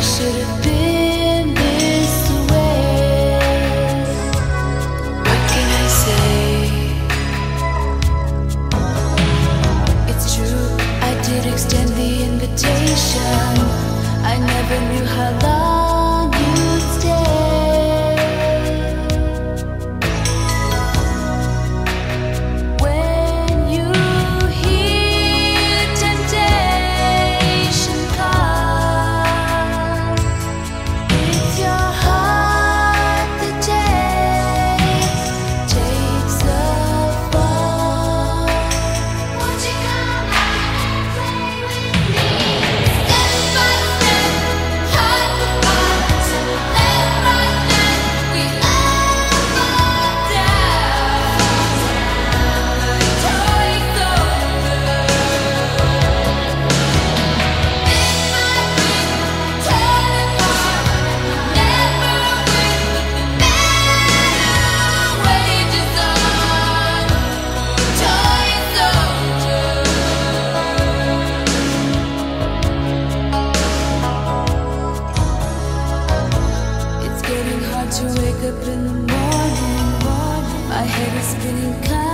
should have been this way. What can I say? It's true, I did extend the invitation. I never knew how long you'd stay. When you hear temptation come, it's your heart that takes the fall. Won't you come out and play with me? Step by step, heart to heart, left, right, left, we all fall down. The toy's over. Bit by bit, turn apart, never win. The battle wages on. Toy's over. It's getting hard to wake up in the morning. My head is spinning.